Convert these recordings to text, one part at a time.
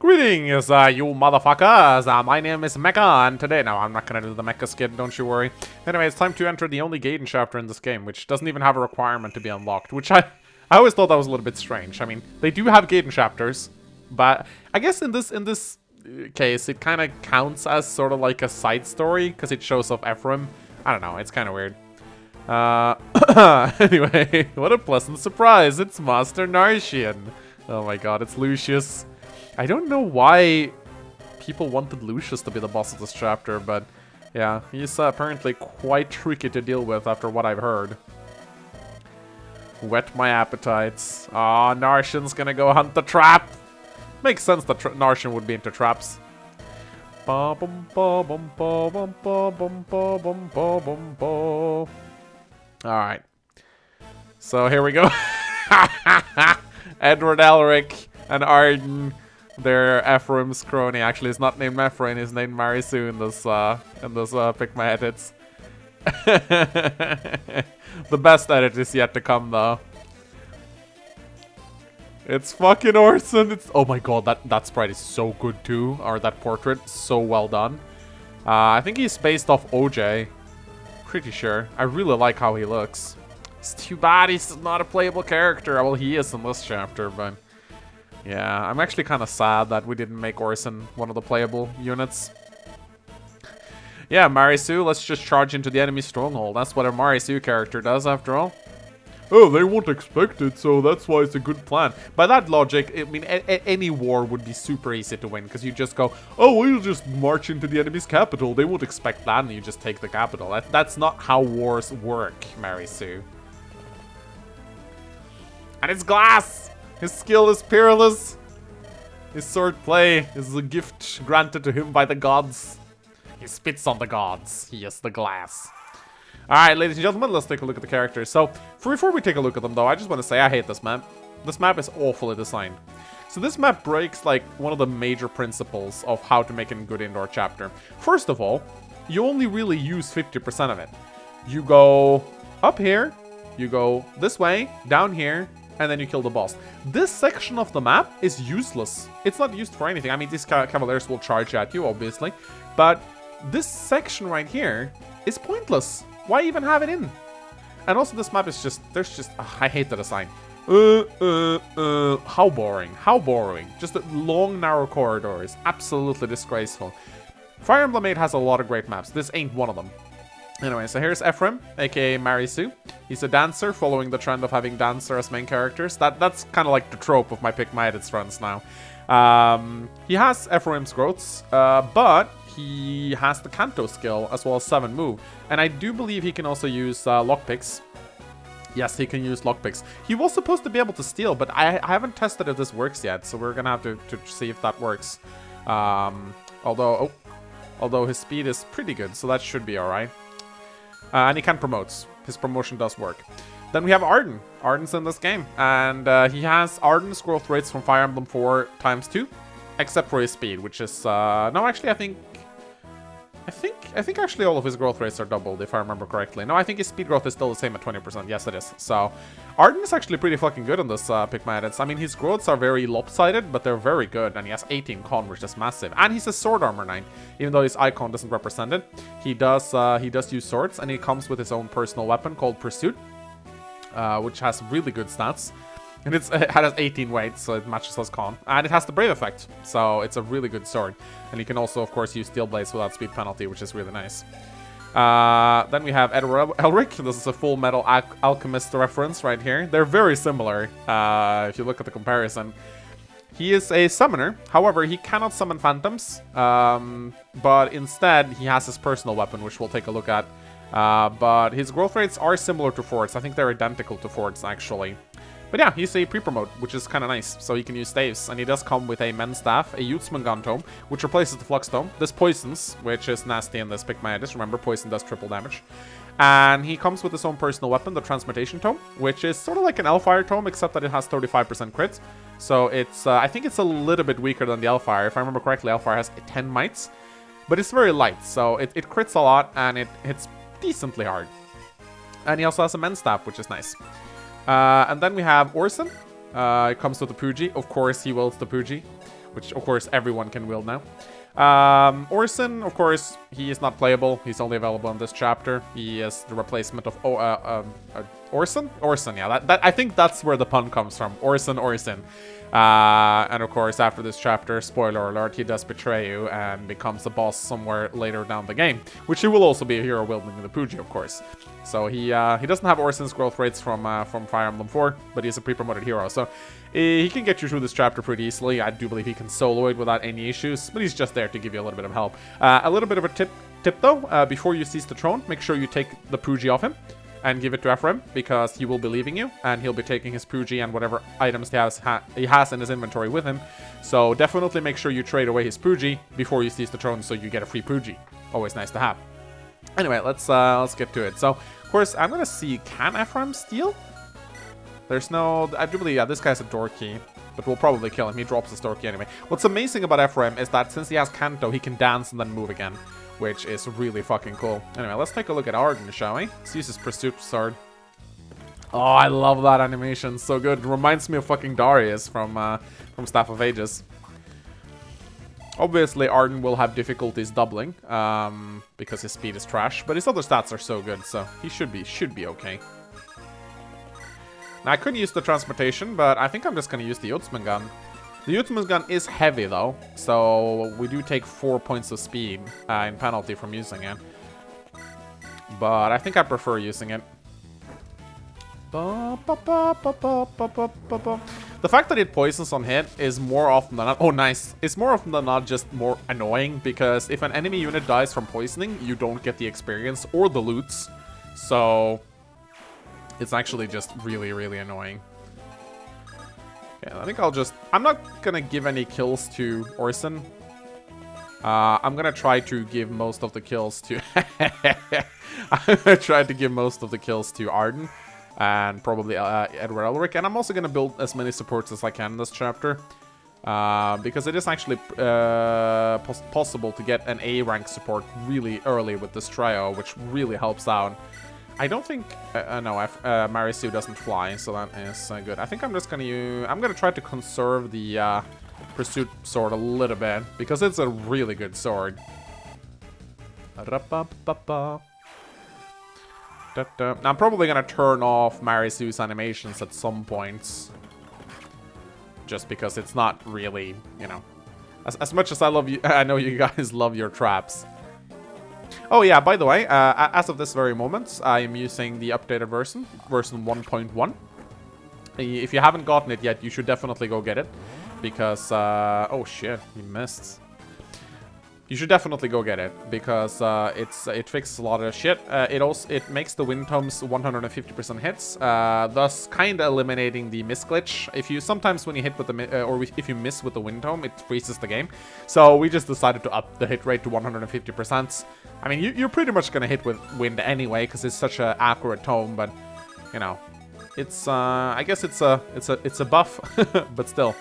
Greetings, you motherfuckers! My name is Mecha, and today... No, I'm not gonna do the Mecha skit, don't you worry. Anyway, it's time to enter the only Gaiden chapter in this game, which doesn't even have a requirement to be unlocked, which I always thought that was a little bit strange. I mean, they do have Gaiden chapters, but I guess in this case, it kind of counts as sort of like a side story, because it shows off Ephraim. I don't know, it's kind of weird. Anyway, what a pleasant surprise, it's Master Narshian. Oh my god, it's Lucius. I don't know why people wanted Lucius to be the boss of this chapter, but yeah, he's apparently quite tricky to deal with after what I've heard. Whet my appetites. Ah, Narshian's gonna go hunt the trap! Makes sense that Narshian would be into traps. Alright. So here we go. Edward Elric and Arden. They're Ephraim's crony. Actually, it's not named Ephraim, he's named Marisu in this Pick My Edits. The best edit is yet to come, though. It's fucking Orson. It's oh my god, that sprite is so good too. Or that portrait, so well done. I think he's based off OJ. Pretty sure. I really like how he looks. It's too bad he's not a playable character. Well, he is in this chapter, but yeah, I'm actually kind of sad that we didn't make Orson one of the playable units. Yeah, Marisu, let's just charge into the enemy stronghold. That's what a Marisu character does, after all. Oh, they won't expect it, so that's why it's a good plan. By that logic, I mean, any war would be super easy to win, because you just go, oh, we'll just march into the enemy's capital. They won't expect that, and you just take the capital. That's not how wars work, Marisu. And it's glass! His skill is peerless. His swordplay is a gift granted to him by the gods. He spits on the gods. He is the glass. Alright, ladies and gentlemen, let's take a look at the characters. So, before we take a look at them, though, I just want to say I hate this map. This map is awfully designed. So this map breaks, like, one of the major principles of how to make a good indoor chapter. First of all, you only really use 50% of it. You go up here, you go this way, down here, and then you kill the boss. This section of the map is useless. It's not used for anything. I mean, these cavaliers will charge at you, obviously. But this section right here is pointless. Why even have it in? And also this map is just, I hate the design. How boring. How boring. Just long, narrow corridors. Absolutely disgraceful. Fire Emblem 8 has a lot of great maps. This ain't one of them. Anyway, so here's Ephraim, aka Marisu. He's a dancer, following the trend of having dancer as main characters. That's kind of like the trope of my Pick My Edits runs now. He has Ephraim's growths, but he has the Kanto skill as well as 7 move. And I do believe he can also use lockpicks. Yes, he can use lockpicks. He was supposed to be able to steal, but I haven't tested if this works yet, so we're gonna have to see if that works. Although his speed is pretty good, so that should be alright. And he can promote. His promotion does work. Then we have Arden. Arden's in this game. And he has Arden's growth rates from Fire Emblem 4 times 2. Except for his speed, which is... no, actually, I think actually all of his growth rates are doubled, if I remember correctly. No, I think his speed growth is still the same at 20%. Yes, it is. So, Arden is actually pretty fucking good in this Pick My Edits. I mean, his growths are very lopsided, but they're very good. And he has 18 con, which is massive. And he's a sword armor 9. Even though his icon doesn't represent it. He does use swords, and he comes with his own personal weapon called Pursuit. Which has really good stats. And it has 18 weight, so it matches his con. And it has the Brave effect, so it's a really good sword. And you can also, of course, use Steel Blades without speed penalty, which is really nice. Then we have Edward Elric. This is a Full Metal Alchemist reference right here. They're very similar, if you look at the comparison. He is a summoner. However, he cannot summon phantoms. But instead, he has his personal weapon, which we'll take a look at. But his growth rates are similar to Ford's. I think they're identical to Ford's, actually. But yeah, he's a pre-promote, which is kind of nice, so he can use staves. And he does come with a Men's Staff, a Youthsman Gun Tome, which replaces the Flux Tome. This poisons, which is nasty in this Pick My Edits. Remember, poison does triple damage. And he comes with his own personal weapon, the Transmutation Tome, which is sort of like an Elfire Tome, except that it has 35% crit. So it's, I think it's a little bit weaker than the Elfire. If I remember correctly, Elfire has 10 mites. But it's very light, so it crits a lot, and it hits decently hard. And he also has a Men's Staff, which is nice. And then we have Orson. It comes with the Pooji. Of course, he wills the Pooji. which of course everyone can wield now. Orson, of course, he is not playable. He's only available in this chapter. He is the replacement of Orson? Orson, yeah. I think that's where the pun comes from. Orson. And of course, after this chapter, spoiler alert, he does betray you and becomes a boss somewhere later down the game, which he will also be a hero wielding the Pooji, of course. So he doesn't have Orson's growth rates from Fire Emblem 4, but he's a pre-promoted hero, so he can get you through this chapter pretty easily. I do believe he can solo it without any issues, but he's just there to give you a little bit of help. A little bit of a tip though, before you seize the throne, make sure you take the Pooji off him and give it to Ephraim, because he will be leaving you, and he'll be taking his Pooji and whatever items he has in his inventory with him. So definitely make sure you trade away his Pooji before you seize the throne, so you get a free Pooji. Always nice to have. Anyway, let's get to it. So, of course, I'm gonna see, can Ephraim steal? There's no, I do believe, yeah, this guy's a door key, but we'll probably kill him. He drops his door key anyway. What's amazing about Ephraim is that since he has Kanto, he can dance and then move again, which is really fucking cool. Anyway, let's take a look at Arden, shall we? Let's use his Pursuit Sword. Oh, I love that animation. So good. It reminds me of fucking Darius from Staff of Ages. Obviously, Arden will have difficulties doubling, because his speed is trash, but his other stats are so good, so he should be okay. Now, I could use the Transmutation, but I think I'm just going to use the Yutsuman Gun. The Yutsuman Gun is heavy, though, so we do take 4 points of speed in penalty from using it. But I think I prefer using it. The fact that it poisons on hit is more often than not... Oh, nice. It's more often than not just more annoying, because if an enemy unit dies from poisoning, you don't get the experience or the loots. So it's actually just really, really annoying. Yeah, I think I'll just... I'm not gonna give any kills to Orson. I'm gonna try to give most of the kills to... I'm gonna try to give most of the kills to Arden. And probably Edward Elric. And I'm also going to build as many supports as I can in this chapter. Because it is actually possible to get an A rank support really early with this trio, which really helps out. I don't think... no, Marisu doesn't fly, so that is good. I think I'm just going to I'm going to try to conserve the Pursuit Sword a little bit, because it's a really good sword. I'm probably gonna turn off Marisu's animations at some points. Just because it's not really, you know... As much as I love you, I know you guys love your traps. Oh yeah, by the way, as of this very moment, I am using the updated version 1.1. If you haven't gotten it yet, you should definitely go get it. Because, oh shit, you missed. You should definitely go get it, because it fixes a lot of shit. It makes the wind tomes 150% hits, thus kind of eliminating the miss glitch. Sometimes when you hit with the if you miss with the wind tome, it freezes the game. So we just decided to up the hit rate to 150%. I mean, you're pretty much gonna hit with wind anyway, because it's such an accurate tome. But you know, it's I guess it's a buff, but still.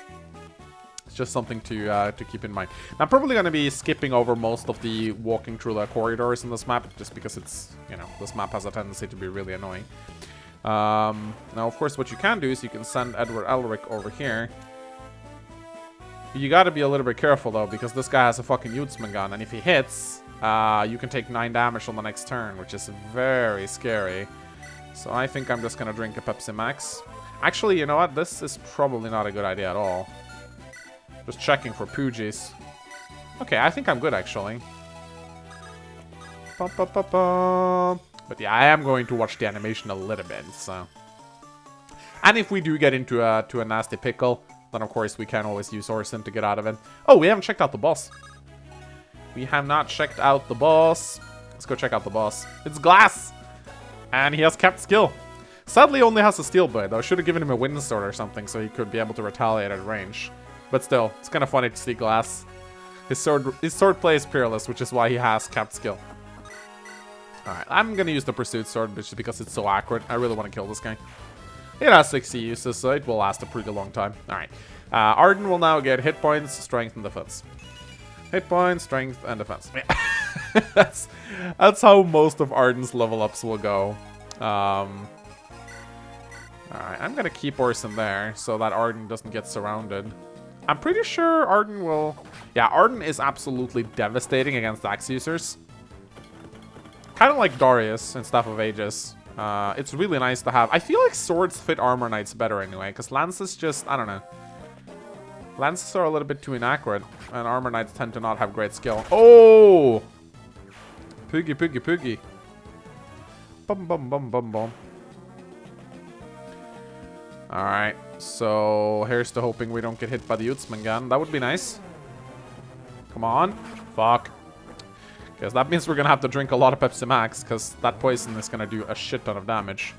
Just something to keep in mind. I'm probably going to be skipping over most of the walking through the corridors in this map, just because it's, you know, this map has a tendency to be really annoying. Now, of course, what you can do is you can send Edward Elric over here. You got to be a little bit careful, though, because this guy has a fucking Yutsuman gun, and if he hits, you can take 9 damage on the next turn, which is very scary. So I think I'm just going to drink a Pepsi Max. Actually, you know what? This is probably not a good idea at all. Just checking for Poojis. Okay, I think I'm good, actually. But yeah, I am going to watch the animation a little bit, so... And if we do get into a nasty pickle, then of course we can always use Orson to get out of it. Oh, we haven't checked out the boss. We have not checked out the boss. Let's go check out the boss. It's Glass! And he has kept skill. Sadly, he only has a steel blade, though. I should have given him a wind sword or something so he could be able to retaliate at range. But still, it's kind of funny to see Glass. His sword play is peerless, which is why he has capped skill. Alright, I'm gonna use the Pursuit Sword, just because it's so accurate. I really want to kill this guy. It has 60 uses, so it will last a pretty long time. Alright. Arden will now get hit points, strength, and defense. Hit points, strength, and defense. that's how most of Arden's level ups will go. Alright, I'm gonna keep Orson there, so that Arden doesn't get surrounded. I'm pretty sure Arden will... Yeah, Arden is absolutely devastating against Axe users. Kind of like Darius in Staff of Ages. It's really nice to have. I feel like swords fit armor knights better anyway, because lances just, I don't know. Lances are a little bit too inaccurate, and armor knights tend to not have great skill. Oh! Poogie, poogie, poogie. Bum, bum, bum, bum, bum. Alright, so here's to hoping we don't get hit by the Utsman gun. That would be nice. Come on. Fuck. Because that means we're gonna have to drink a lot of Pepsi Max, because that poison is gonna do a shit ton of damage.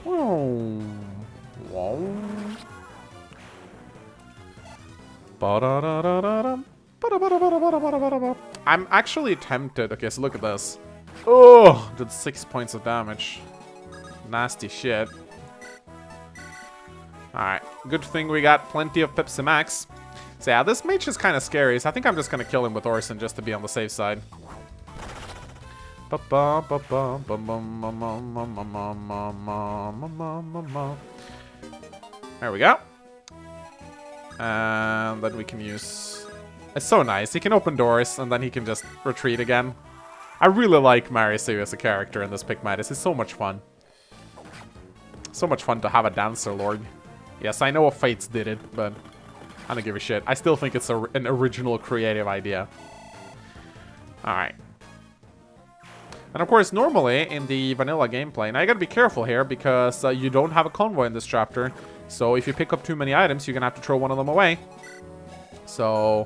Whoa. Whoa. I'm actually tempted. Okay, so look at this. Oh, did 6 points of damage. Nasty shit. Alright, good thing we got plenty of Pepsi Max. So yeah, this mage is kind of scary, so I think I'm just gonna kill him with Orson just to be on the safe side. There we go. And then we can use... It's so nice. He can open doors, and then he can just retreat again. I really like Marisu as a character in this pick Midas. It's so much fun. So much fun to have a Dancer Lord. Yes, I know Fates did it, but I don't give a shit. I still think it's an original creative idea. Alright. And of course, normally in the vanilla gameplay, now you gotta be careful here because you don't have a convoy in this chapter. So if you pick up too many items, you're gonna have to throw one of them away. So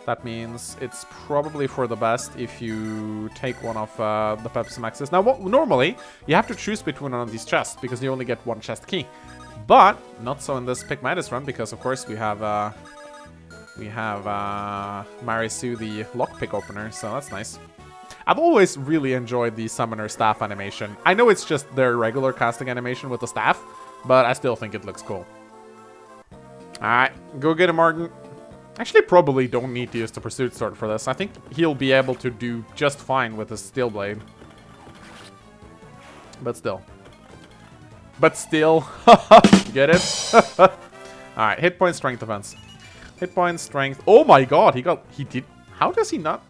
that means it's probably for the best if you take one of the Pepsi Maxes. Now, normally you have to choose between one of these chests because you only get one chest key. But not so in this Pick Midas run because, of course, we have Marisu, the lockpick opener, so that's nice. I've always really enjoyed the summoner staff animation. I know it's just their regular casting animation with the staff, but I still think it looks cool. Alright, go get him, Martin. Actually, probably don't need to use the Pursuit Sword for this. I think he'll be able to do just fine with his Steel Blade. But still. Get it? Alright, hit point, strength, defense. Hit point, strength. Oh my god, he did. How does he not?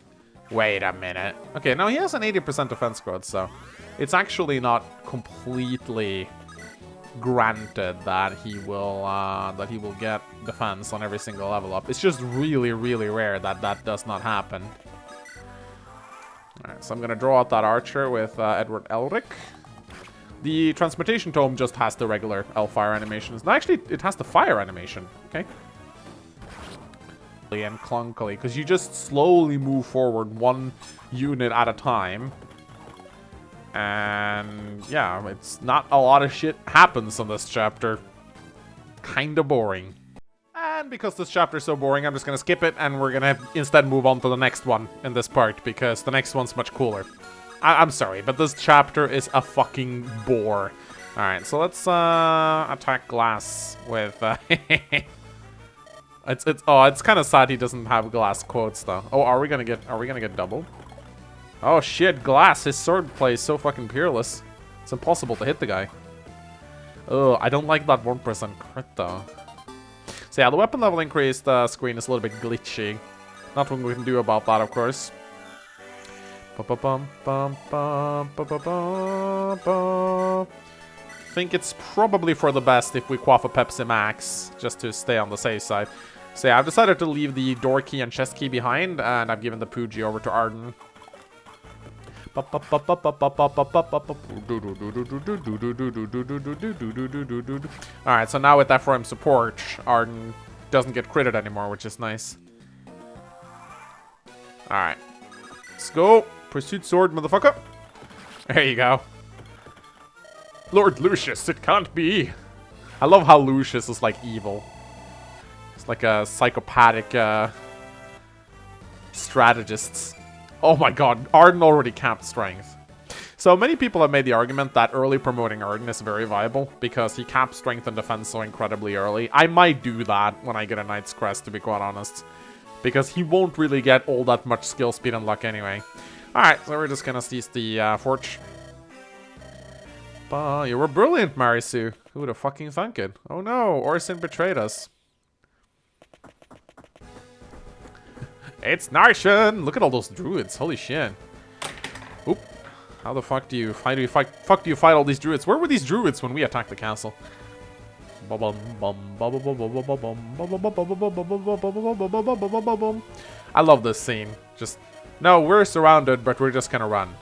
Wait a minute. Okay, now he has an 80% defense growth, so it's actually not completely granted that he will get defense on every single level up. It's just really, really rare that that does not happen. Alright, so I'm gonna draw out that archer with Edward Elric. The Transmutation Tome just has the regular Elfire animations. No, actually, it has the fire animation. Okay. And clunkily, because you just slowly move forward one unit at a time. And yeah, it's not a lot of shit happens in this chapter. Kinda boring. And because this chapter is so boring, I'm just gonna skip it, and we're gonna instead move on to the next one in this part, because the next one's much cooler. I'm sorry, but this chapter is a fucking bore. Alright, so let's attack Glass with... It's kind of sad he doesn't have Glass quotes, though. Oh, are we gonna get double? Oh shit, Glass, his sword play is so fucking peerless. It's impossible to hit the guy. Oh, I don't like that 1% crit, though. So yeah, the weapon level increase screen is a little bit glitchy. Nothing we can do about that, of course. Think it's probably for the best if we quaff a Pepsi Max, just to stay on the safe side. So yeah, I've decided to leave the door key and chest key behind, and I've given the Poogie over to Arden. Alright, so now with that 4M support, Arden doesn't get critted anymore, which is nice. Alright. Let's go. Pursuit Sword, motherfucker. There you go. Lord Lucius, it can't be. I love how Lucius is like evil. It's like a psychopathic strategist. Oh my god, Arden already capped strength. So many people have made the argument that early promoting Arden is very viable because he caps strength and defense so incredibly early. I might do that when I get a Knight's Crest, to be quite honest. Because he won't really get all that much skill, speed, and luck anyway. Alright, so we're just gonna seize the Forge. You were brilliant, Marisu. Who would have fucking thunk it? Oh no, Orson betrayed us. It's Narshan! Look at all those druids. Holy shit. Oop. How the fuck do you fight? Fuck do you fight all these druids? Where were these druids when we attacked the castle? I love this scene. Just no, we're surrounded, but we're just gonna run.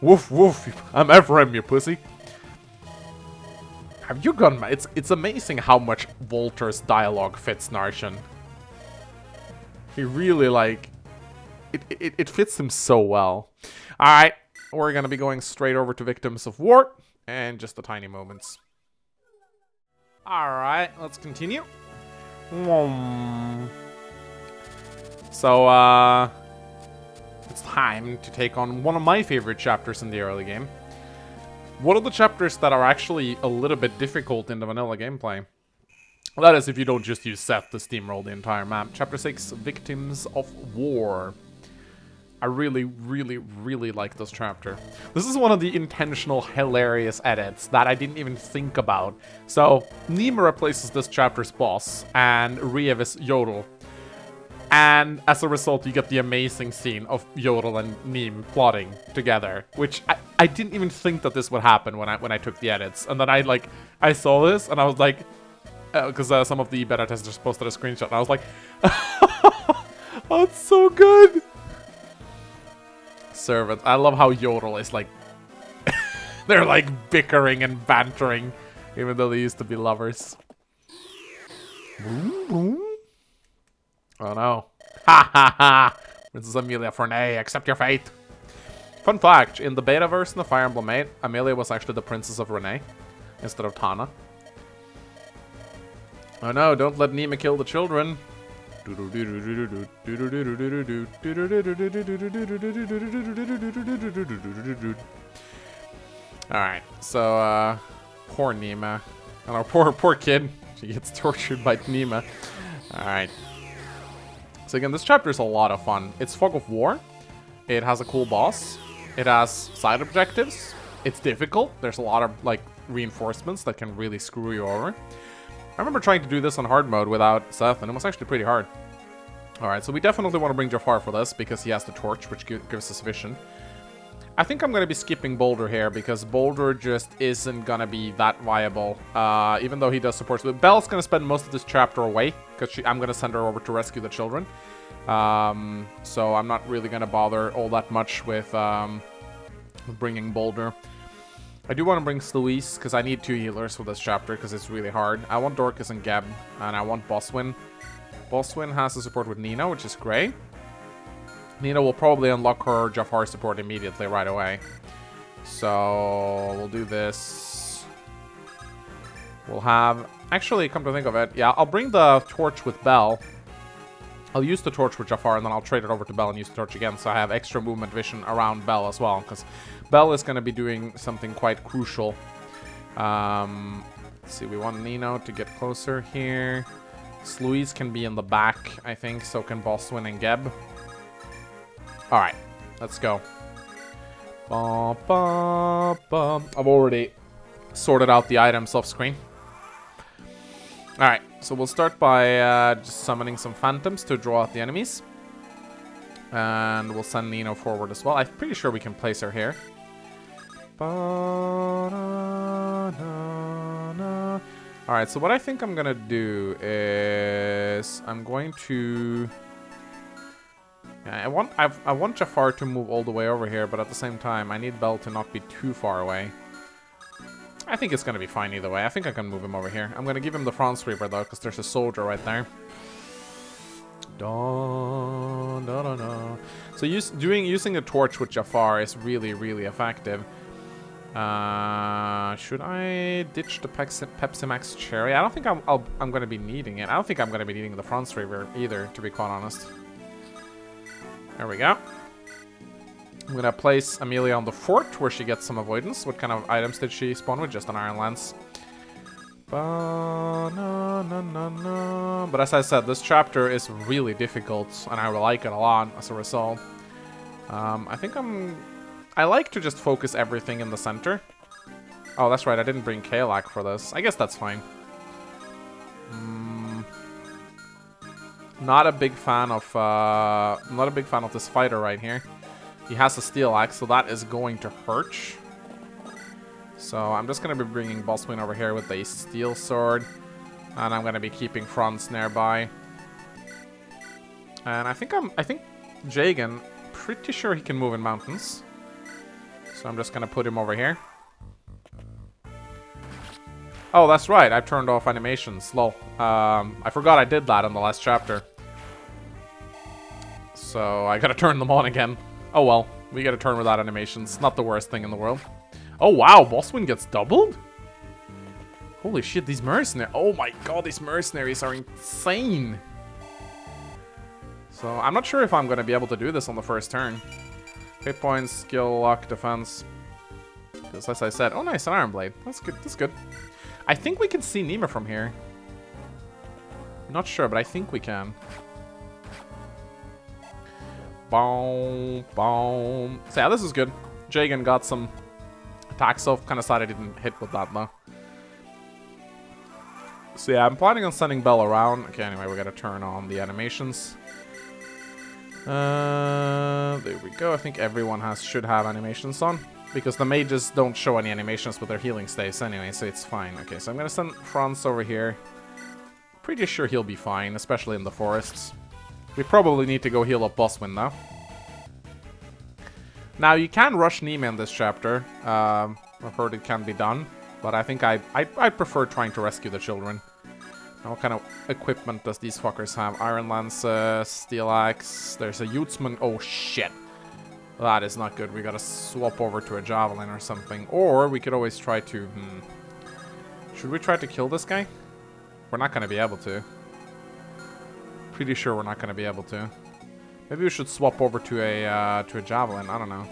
Woof woof! I'm Ephraim, you pussy. Have you gone mad? It's amazing how much Volter's dialogue fits Narshan. He really like it fits him so well. Alright, we're gonna be going straight over to Victims of War and just the tiny moments. Alright, let's continue. So it's time to take on one of my favorite chapters in the early game. One of the chapters that are actually a little bit difficult in the vanilla gameplay. That is if you don't just use Seth to steamroll the entire map. Chapter 6, Victims of War. I really, really, really like this chapter. This is one of the intentional, hilarious edits that I didn't even think about. So, Nima replaces this chapter's boss, and Riev is Yodel. And as a result, you get the amazing scene of Yodel and Neem plotting together, which I didn't even think that this would happen when I took the edits. And then I saw this and I was like, because some of the beta testers posted a screenshot, and I was like, oh, it's so good. Servant, I love how Yodel is like, they're like bickering and bantering, even though they used to be lovers. Boom, boom. Oh no. Ha ha ha! Princess Amelia Fornay, accept your fate! Fun fact, in the beta version of Fire Emblem 8, Amelia was actually the Princess of Renee, instead of Tana. Oh no, don't let Nima kill the children! Alright, so, poor Nima. And our poor kid. She gets tortured by Nima. Alright. So again, this chapter is a lot of fun. It's Fog of War. It has a cool boss. It has side objectives. It's difficult. There's a lot of like reinforcements that can really screw you over. I remember trying to do this on hard mode without Seth, and it was actually pretty hard. Alright, so we definitely want to bring Jafar for this, because he has the torch, which gives us vision. I think I'm going to be skipping Boulder here, because Boulder just isn't going to be that viable, even though he does support. But Belle's going to spend most of this chapter away, because I'm going to send her over to rescue the children. So I'm not really going to bother all that much with bringing Boulder. I do want to bring Sluis, because I need 2 healers for this chapter, because it's really hard. I want Dorcas and Geb, and I want Boswin. Boswin has a support with Nina, which is great. Nina will probably unlock her Jafar support immediately right away. So we'll do this. We'll have... Actually, come to think of it, yeah, I'll bring the torch with Belle. I'll use the torch with Jafar, and then I'll trade it over to Belle and use the torch again, so I have extra movement vision around Belle as well, because Belle is going to be doing something quite crucial. Let's see, we want Nino to get closer here. Sluis can be in the back, I think, so can Boswin and Geb. Alright, let's go. I've already sorted out the items off screen. Alright, so we'll start by just summoning some phantoms to draw out the enemies. And we'll send Nino forward as well. I'm pretty sure we can place her here. Alright, so what I think I'm gonna do is I'm going to... I want Jafar to move all the way over here, but at the same time, I need Belle to not be too far away. I think it's gonna be fine either way. I think I can move him over here. I'm gonna give him the Frost Reaper though, because there's a soldier right there. So using the torch with Jafar is really, really effective. Should I ditch the Pepsi Max Cherry? I don't think I'm gonna be needing it. I don't think I'm gonna be needing the Frost Reaper either, to be quite honest. There we go. I'm gonna place Amelia on the fort, where she gets some avoidance. What kind of items did she spawn with? Just an Iron Lance. But as I said, this chapter is really difficult, and I like it a lot as a result. I like to just focus everything in the center. Oh, that's right. I didn't bring Kalak for this. I guess that's fine. Not a big fan of this fighter right here. He has a steel axe, so that is going to hurt. So I'm just gonna be bringing Bosswin over here with a steel sword, and I'm gonna be keeping Franz nearby. And I think Jagan, pretty sure he can move in mountains. So I'm just gonna put him over here. Oh, that's right. I turned off animations. Lol. I forgot I did that in the last chapter. So I gotta turn them on again. Oh well. We gotta turn without animations. Not the worst thing in the world. Oh wow, Bosswin gets doubled? Holy shit, these mercenaries. Oh my god, these mercenaries are insane. So I'm not sure if I'm gonna be able to do this on the first turn. Hit points, skill, luck, defense. Because as I said, oh nice, an Iron Blade. That's good, that's good. I think we can see Nima from here. Not sure, but I think we can. Boom, boom. So yeah, this is good. Jagan got some attacks off. Kind of sad I didn't hit with that though. So yeah, I'm planning on sending Bell around. Okay, anyway, we gotta turn on the animations. There we go. I think everyone should have animations on. Because the mages don't show any animations with their healing stays anyway, so it's fine. Okay, so I'm gonna send Franz over here. Pretty sure he'll be fine, especially in the forests. We probably need to go heal up Bosswin though. Now, you can rush Nima in this chapter. I've heard it can be done. But I think I prefer trying to rescue the children. Now, what kind of equipment does these fuckers have? Iron Lance, Steel Axe. There's a Yutesman. Oh, shit. That is not good. We gotta swap over to a Javelin or something. Or we could always try to... Should we try to kill this guy? We're not gonna be able to. Pretty sure we're not gonna be able to. Maybe we should swap over to a Javelin. I don't know.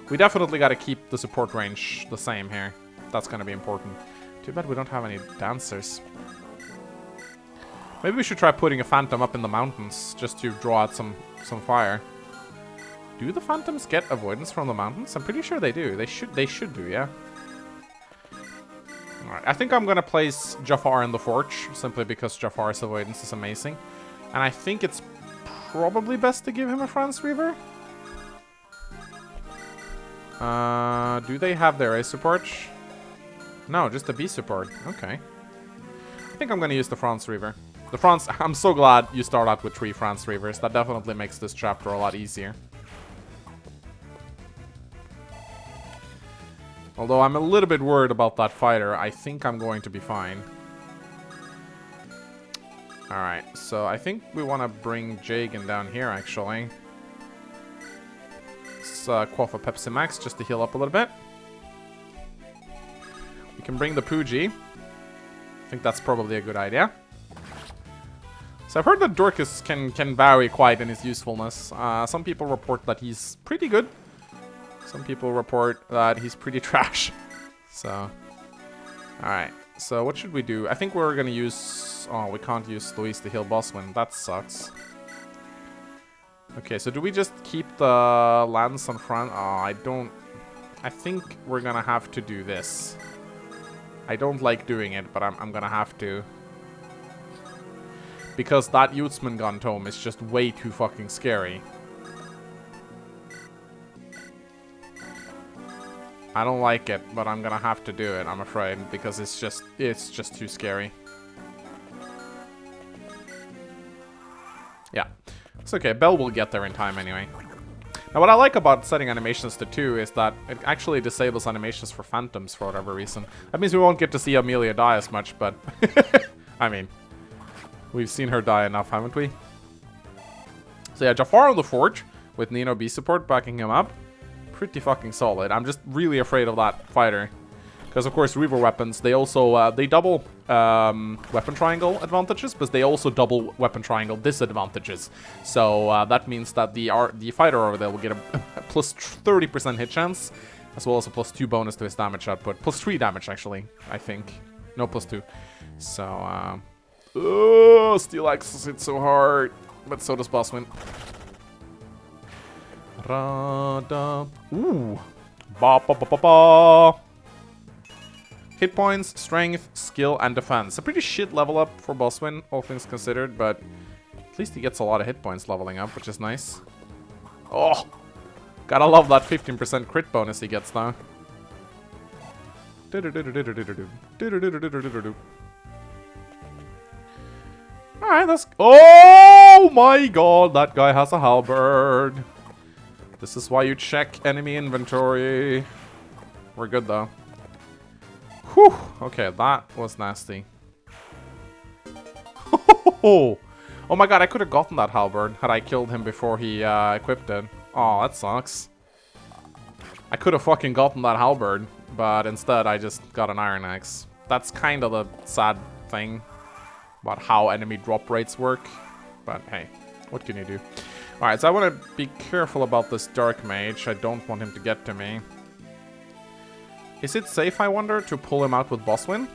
We definitely gotta keep the support range the same here. That's gonna be important. Too bad we don't have any dancers. Maybe we should try putting a Phantom up in the mountains just to draw out some fire. Do the Phantoms get avoidance from the mountains? I'm pretty sure they do. They should do, yeah. Alright, I think I'm gonna place Jafar in the Forge, simply because Jafar's avoidance is amazing. And I think it's probably best to give him a France Reaver. Do they have their A support? No, just the B support. Okay. I think I'm gonna use the France Reaver. The France... I'm so glad you start out with 3 France Reavers. That definitely makes this chapter a lot easier. Although I'm a little bit worried about that fighter, I think I'm going to be fine. Alright, so I think we want to bring Jagan down here, actually. Let's quaff a Pepsi Max just to heal up a little bit. We can bring the Pooji. I think that's probably a good idea. So I've heard that Dorcas can vary quite in his usefulness. Some people report that he's pretty good. Some people report that he's pretty trash. So, alright. So what should we do? I think we're gonna use... Oh, we can't use Luis to heal Bosswin. That sucks. Okay, so do we just keep the lance on front? Oh, I don't... I think we're gonna have to do this. I don't like doing it, but I'm gonna have to. Because that Yutesman gun tome is just way too fucking scary. I don't like it, but I'm gonna have to do it, I'm afraid, because it's just too scary. Yeah. It's okay, Belle will get there in time anyway. Now what I like about setting animations to 2 is that it actually disables animations for Phantoms for whatever reason. That means we won't get to see Amelia die as much, but... I mean... We've seen her die enough, haven't we? So yeah, Jafar on the Forge, with Nino B support backing him up. Pretty fucking solid. I'm just really afraid of that fighter. Because of course Reaver weapons, they also, they double weapon triangle advantages, but they also double weapon triangle disadvantages. So that means that the fighter over there will get a plus 30% hit chance, as well as a plus 2 bonus to his damage output. Plus 3 damage, actually, I think. No, plus 2. So, oh, Steel Axe hits so hard, but so does Bosswin. Ooh. Ba ba ba ba ba. Hit points, strength, skill, and defense. A pretty shit level up for Boswin, all things considered, but at least he gets a lot of hit points leveling up, which is nice. Oh! Gotta love that 15% crit bonus he gets though. Alright, that's... Oh my god, that guy has a halberd. This is why you check enemy inventory. We're good though. Whew. Okay, that was nasty. Oh my god, I could have gotten that halberd had I killed him before he equipped it. Oh, that sucks. I could have fucking gotten that halberd, but instead I just got an iron axe. That's kind of the sad thing about how enemy drop rates work. But hey, what can you do? Alright, so I want to be careful about this dark mage. I don't want him to get to me. Is it safe, I wonder, to pull him out with Boswin?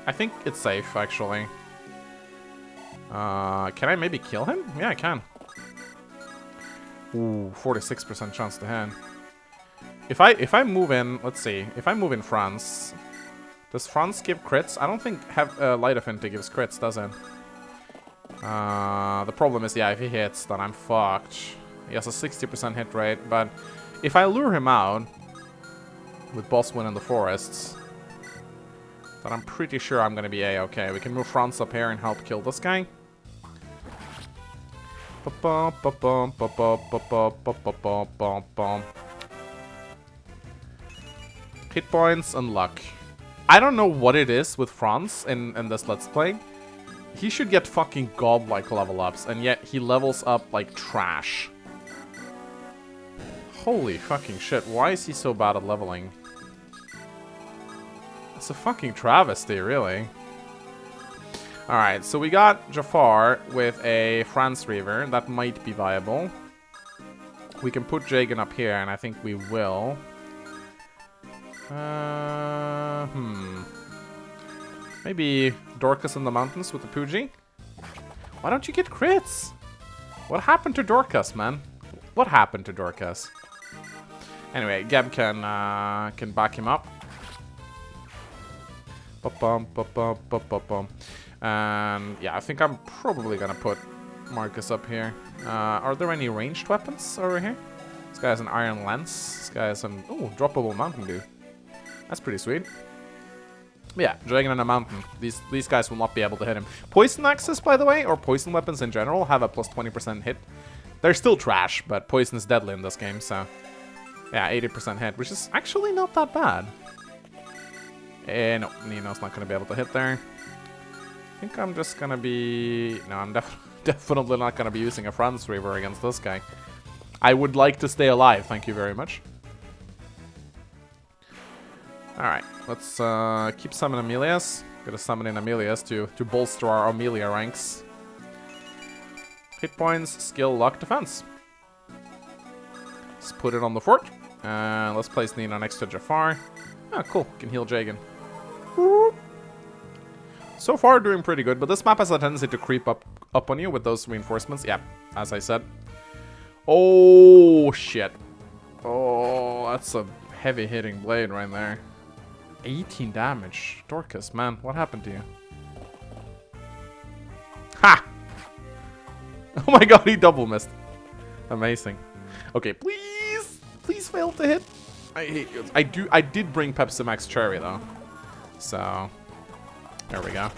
I think it's safe, actually. Can I maybe kill him? Yeah, I can. Ooh, 46% chance to hit. If I move in, let's see. If I move in France, does France give crits? I don't think Light Affinity gives crits, does it? The problem is, yeah, if he hits, then I'm fucked. He has a 60% hit rate, but if I lure him out with Boswin in the forests, then I'm pretty sure I'm gonna be A-okay. We can move France up here and help kill this guy. Hit points and luck. I don't know what it is with France in this Let's Play. He should get fucking godlike level ups, and yet he levels up like trash. Holy fucking shit, why is he so bad at leveling? It's a fucking travesty, really. Alright, so we got Jafar with a France Reaver. That might be viable. We can put Jagan up here, and I think we will. Maybe Dorcas in the mountains with the Pooji? Why don't you get crits? What happened to Dorcas, man? What happened to Dorcas? Anyway, Geb can back him up. And yeah, I think I'm probably gonna put Marcus up here. Are there any ranged weapons over here? This guy has an iron lance. This guy has an droppable Mountain Dew. That's pretty sweet. Yeah, Dragon in a mountain. These guys will not be able to hit him. Poison axes, by the way, or poison weapons in general, have a plus 20% hit. They're still trash, but poison is deadly in this game, so yeah, 80% hit, which is actually not that bad. No, Nino's not going to be able to hit there. I think I'm just going to be... No, I'm definitely not going to be using a France Reaver against this guy. I would like to stay alive, thank you very much. Alright, let's keep summoning Amelias. Gotta summon in Amelias to bolster our Amelia ranks. Hit points, skill, luck, defense. Let's put it on the fort. Let's place Nina next to Jafar. Ah, cool. Can heal Jagan. So far, doing pretty good, but this map has a tendency to creep up on you with those reinforcements. Yeah, as I said. Oh, shit. Oh, that's a heavy-hitting blade right there. 18 damage. Dorcas, man, what happened to you? Ha! Oh my god, he double missed. Amazing. Okay, please! Please fail to hit. I hate you. I did bring Pepsi Max Cherry, though. So, there we go.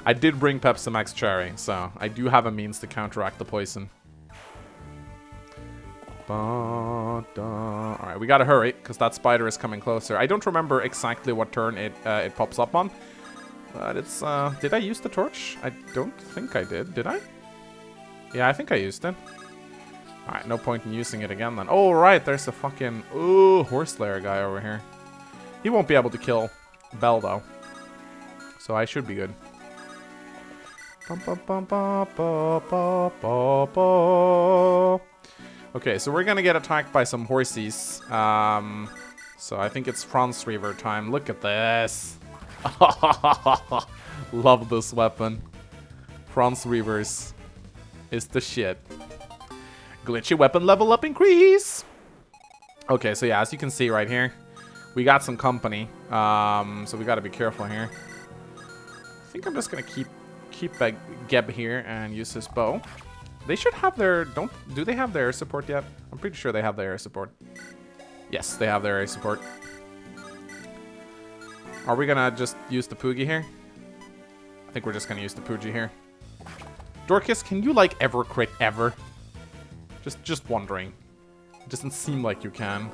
I did bring Pepsi Max Cherry, so I do have a means to counteract the poison. Alright, we gotta hurry, because that spider is coming closer. I don't remember exactly what turn it pops up on. But it's, did I use the torch? I don't think I did. Did I? Yeah, I think I used it. Alright, no point in using it again then. Oh, right, there's a fucking, Horse Slayer guy over here. He won't be able to kill Belle, though. So I should be good. Okay, so we're gonna get attacked by some horsies. So I think it's France Reaver time. Look at this. Love this weapon. France Reavers is the shit. Glitchy weapon level up increase. Okay, so yeah, as you can see right here, We got some company, so we gotta be careful here. I think I'm just gonna keep Geb here and use his bow. They should have their... Do they have their air support yet? I'm pretty sure they have their air support. Yes, they have their air support. Are we gonna just use the Poogie here? I think we're just gonna use the Poogie here. Dorcas, can you, like, ever crit ever? Just wondering. It doesn't seem like you can.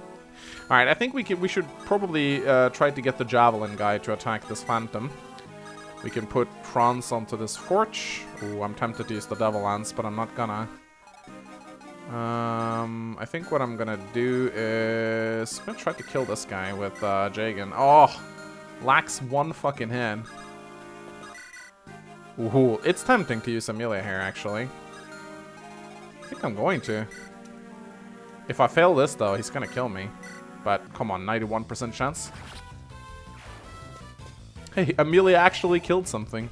Alright, I think we should probably try to get the Javelin guy to attack this Phantom. We can put Franz onto this Forge. Ooh, I'm tempted to use the Devil Lance, but I'm not gonna. I think what I'm gonna do is... I'm gonna try to kill this guy with Jagan. Oh! Lacks one fucking hit. Ooh, it's tempting to use Amelia here, actually. I think I'm going to. If I fail this, though, he's gonna kill me. But, come on, 91% chance. Hey, Amelia actually killed something.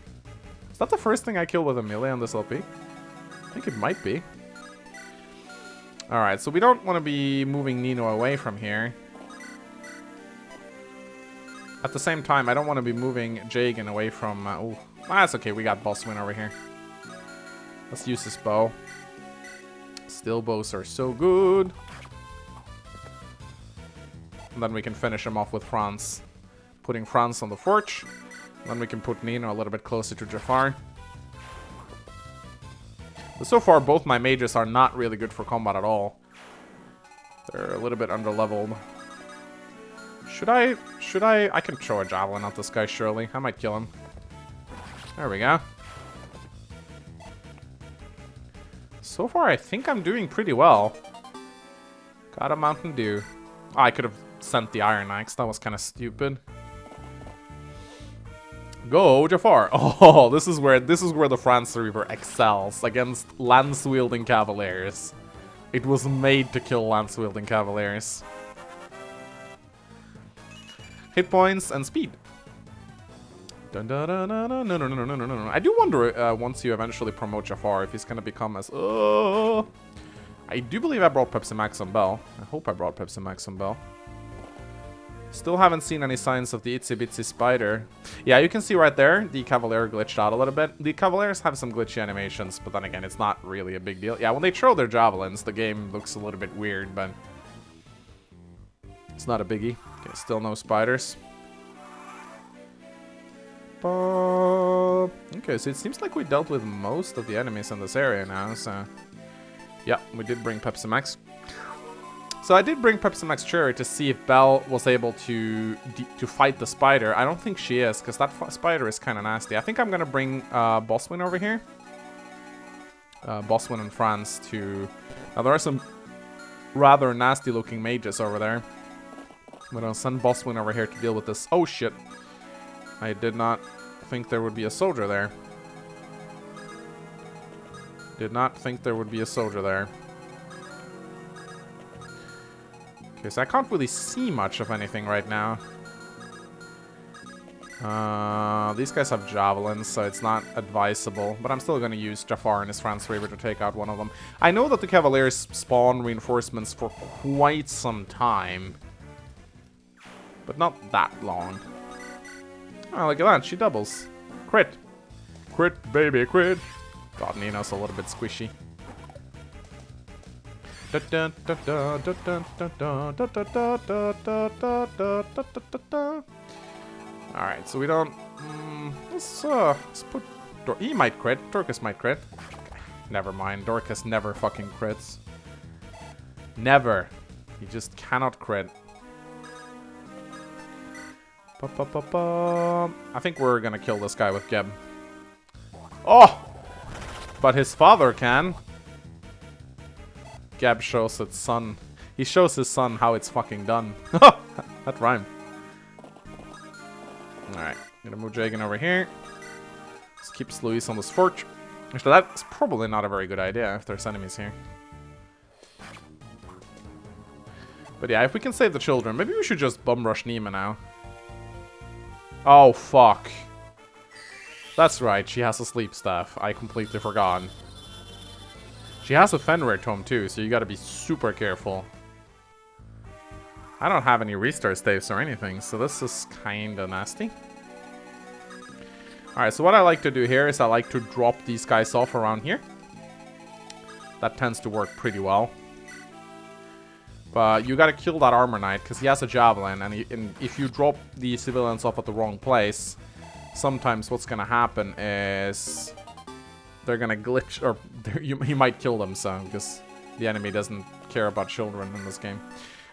Is that the first thing I killed with Amelia on this LP? I think it might be. Alright, so we don't want to be moving Nino away from here. At the same time, I don't want to be moving Jagan away from... oh, that's okay, we got Boss Win over here. Let's use this bow. Still bows are so good. And then we can finish him off with Franz. Putting Franz on the Forge. Then we can put Nino a little bit closer to Jafar. But so far, both my mages are not really good for combat at all. They're a little bit underleveled. Should I... I can throw a Javelin at this guy, surely. I might kill him. There we go. So far, I think I'm doing pretty well. Got a Mountain Dew. Oh, I could have sent the Iron Axe. That was kind of stupid. Go, Jafar. Oh, this is where the France Reaver excels against lance-wielding Cavaliers. It was made to kill lance-wielding Cavaliers. Hit points and speed. Dun, dun, dun, dun, dun, no, no, no, no, no, no. I do wonder once you eventually promote Jafar if he's gonna become as... I do believe I brought Pepsi Max on Bell. I hope I brought Pepsi Max on Bell. Still haven't seen any signs of the Itsy Bitsy Spider. Yeah, you can see right there, the Cavalier glitched out a little bit. The Cavaliers have some glitchy animations, but then again, it's not really a big deal. Yeah, when they throw their javelins, the game looks a little bit weird, but... it's not a biggie. Okay, still no spiders. Okay, so it seems like we dealt with most of the enemies in this area now, so... yeah, we did bring Pepsi Max. So I did bring Pepsi Max Cherry to see if Belle was able to fight the spider. I don't think she is, because that spider is kind of nasty. I think I'm going to bring Boswin over here. Boswin and Franz to... now, there are some rather nasty looking mages over there. But I'll send Boswin over here to deal with this. Oh, shit. I did not think there would be a soldier there. Did not think there would be a soldier there. Okay, so I can't really see much of anything right now. These guys have javelins, so it's not advisable. But I'm still going to use Jafar and his France Reaver to take out one of them. I know that the Cavaliers spawn reinforcements for quite some time. But not that long. Oh, look at that. She doubles. Crit. Crit, baby, crit. God, Nino's a little bit squishy. Alright, so we don't... let's put... he might crit. Dorcas might crit. Never mind. Dorcas never fucking crits. Never. He just cannot crit. I think we're gonna kill this guy with Geb. Oh! But his father can. Geb shows its son. He shows his son how it's fucking done. That rhymed. Alright, gonna move Jagan over here. Let's keep Luis on this forge. Actually, that's probably not a very good idea if there's enemies here. But yeah, if we can save the children, maybe we should just bum rush Nima now. Oh, fuck. That's right, she has a sleep staff. I completely forgot. She has a Fenrir tome too, so you gotta be super careful. I don't have any restart staves or anything, so this is kind of nasty. Alright, so what I like to do here is I like to drop these guys off around here. That tends to work pretty well. But you gotta kill that armor knight, because he has a javelin, and if you drop the civilians off at the wrong place, sometimes what's gonna happen is they're gonna glitch, or you might kill them, so, because the enemy doesn't care about children in this game.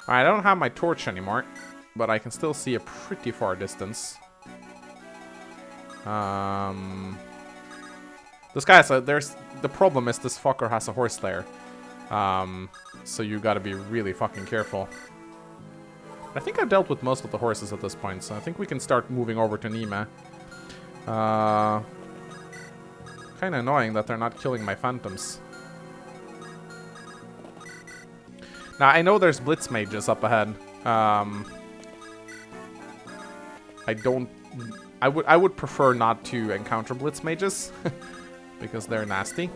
Alright, I don't have my torch anymore, but I can still see a pretty far distance. This guy has the problem is this fucker has a horse lair. So you gotta be really fucking careful. I think I've dealt with most of the horses at this point, so I think we can start moving over to Nima. Kinda annoying that they're not killing my phantoms. Now, I know there's blitz mages up ahead. I would prefer not to encounter blitz mages because they're nasty.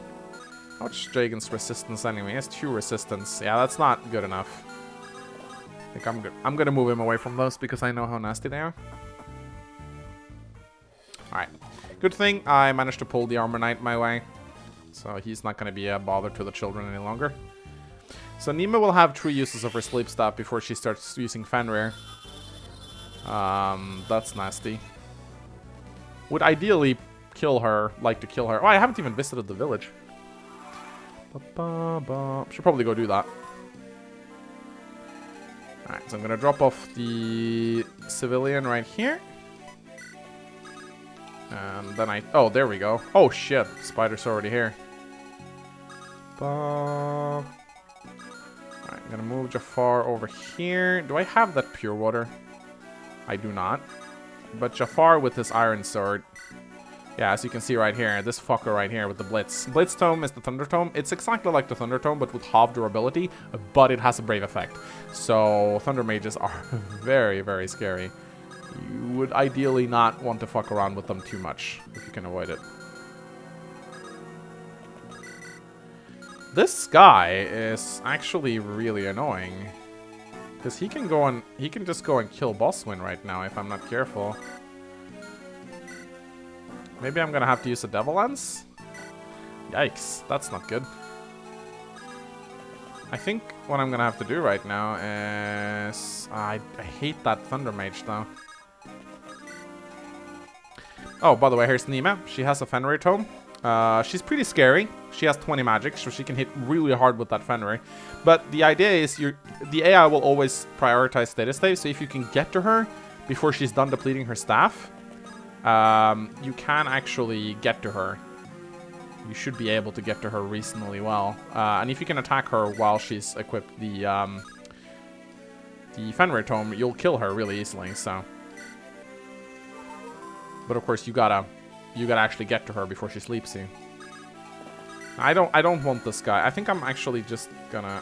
How much Dragon's resistance anyway? He has 2 resistance. Yeah, that's not good enough. I think I'm gonna move him away from those because I know how nasty they are. Alright. Good thing I managed to pull the armor knight my way. So he's not gonna be a bother to the children any longer. So Nima will have 3 uses of her sleep staff before she starts using Fenrir. That's nasty. Would ideally kill her, like to kill her. Oh, I haven't even visited the village. Should probably go do that. Alright, so I'm gonna drop off the civilian right here. And then oh, there we go. Oh shit, spider's already here. Alright, I'm gonna move Jafar over here. Do I have that pure water? I do not. But Jafar with his iron sword. Yeah, as you can see right here, this fucker right here with the Blitz. Blitz Tome is the Thunder Tome. It's exactly like the Thunder Tome, but with half durability, but it has a Brave effect. So, Thunder Mages are very, very scary. You would ideally not want to fuck around with them too much, if you can avoid it. This guy is actually really annoying. Because he can just go and kill Bosswin right now if I'm not careful. Maybe I'm gonna have to use a Devil Lens? Yikes, that's not good. I think what I'm gonna have to do right now is... I hate that Thunder Mage though. Oh, by the way, here's Nima. She has a Fenrir Tome. She's pretty scary. She has 20 magic, so she can hit really hard with that Fenrir. But the idea is the AI will always prioritize status save, so if you can get to her before she's done depleting her staff, you can actually get to her. You should be able to get to her reasonably well. And if you can attack her while she's equipped the Fenrir Tome, you'll kill her really easily, so. But of course, you gotta actually get to her before she sleeps you. I don't want this guy. I think I'm actually just gonna...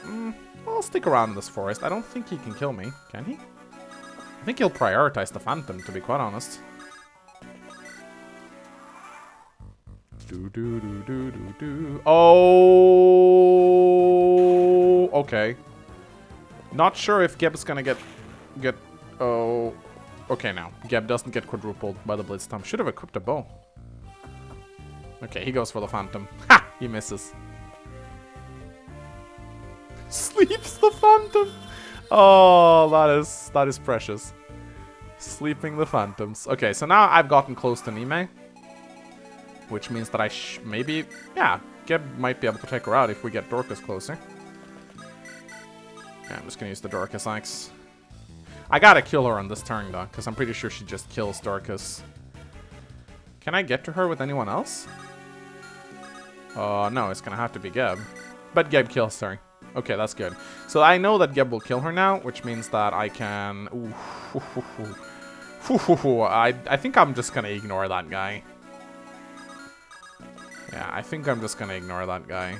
I'll stick around in this forest. I don't think he can kill me. Can he? I think he'll prioritize the Phantom, to be quite honest. Oh, okay. Not sure if Geb's gonna get. Oh, okay. Now Geb doesn't get quadrupled by the Blitz Tome. Should have equipped a bow. Okay, he goes for the Phantom. Ha! He misses. Sleeps the Phantom. Oh, that is precious. Sleeping the Phantoms. Okay, so now I've gotten close to Nime. Which means that maybe... Yeah, Geb might be able to take her out if we get Dorcas closer. Yeah, I'm just gonna use the Dorcas axe. I gotta kill her on this turn, though, because I'm pretty sure she just kills Dorcas. Can I get to her with anyone else? No, it's gonna have to be Geb. But Geb kills her. Okay, that's good. So I know that Geb will kill her now, which means that I can... I think I'm just gonna ignore that guy. Yeah, I think I'm just gonna ignore that guy.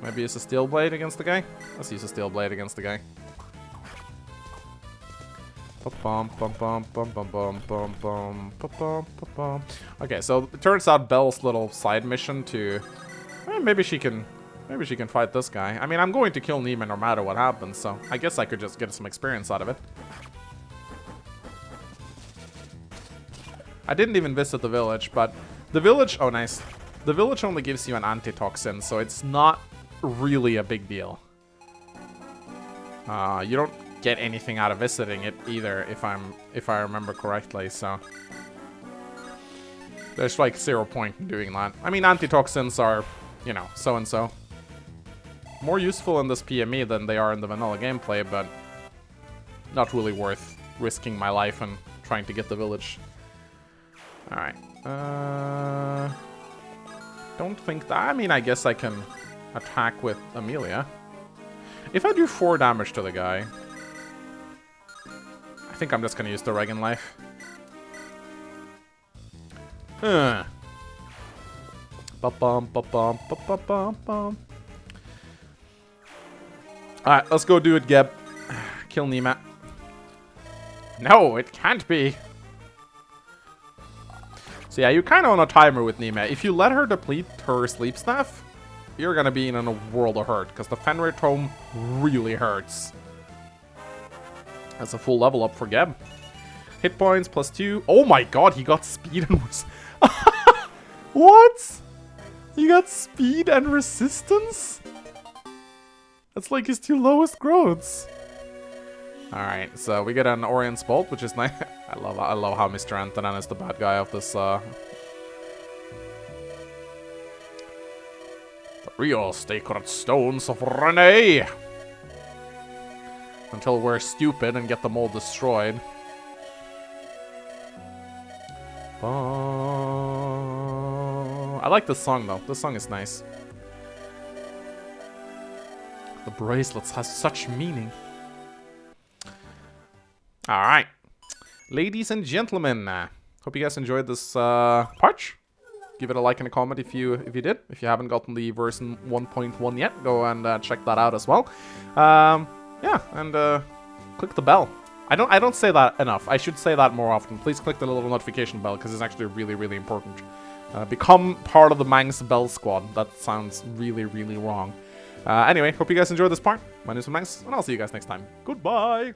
Maybe use a Steel Blade against the guy? Let's use a Steel Blade against the guy. Okay, so it turns out Belle's little side mission to... maybe she can Maybe she can fight this guy. I mean, I'm going to kill Nima no matter what happens, so I guess I could just get some experience out of it. I didn't even visit the village, but the village... Oh, nice. The village only gives you an antitoxin, so it's not really a big deal. You don't get anything out of visiting it either, if I remember correctly, so... There's like 0 point in doing that. I mean, antitoxins are, you know, so-and-so. More useful in this PME than they are in the vanilla gameplay, but not really worth risking my life and trying to get the village. Alright. Don't think that... I mean, I guess I can attack with Amelia. If I do 4 damage to the guy... I think I'm just gonna use the Regan life. Ba-bum, ba-bum, ba-ba-bum, bum. Alright, let's go do it, Geb. Kill Nima. No, it can't be. So yeah, you're kind of on a timer with Nima. If you let her deplete her sleep staff, you're gonna be in a world of hurt, because the Fenrir Tome really hurts. That's a full level up for Geb. Hit points +2. Oh my god, he got speed and what? He got speed and resistance? That's like his 2 lowest growths. Alright, so we get an Orion's Bolt, which is nice. I love how Mr. Antonin is the bad guy of this, The real sacred stones of Renee! Until we're stupid and get them all destroyed. I like this song, though. This song is nice. The bracelets has such meaning. Alright. Ladies and gentlemen, hope you guys enjoyed this patch. Give it a like and a comment if you did. If you haven't gotten the version 1.1 yet, go and check that out as well. Yeah, and click the bell. I don't say that enough. I should say that more often. Please click the little notification bell, because it's actually really, really important. Become part of the Mangs Bell Squad. That sounds really, really wrong. Anyway, hope you guys enjoyed this part. My name is Mangs, and I'll see you guys next time. Goodbye!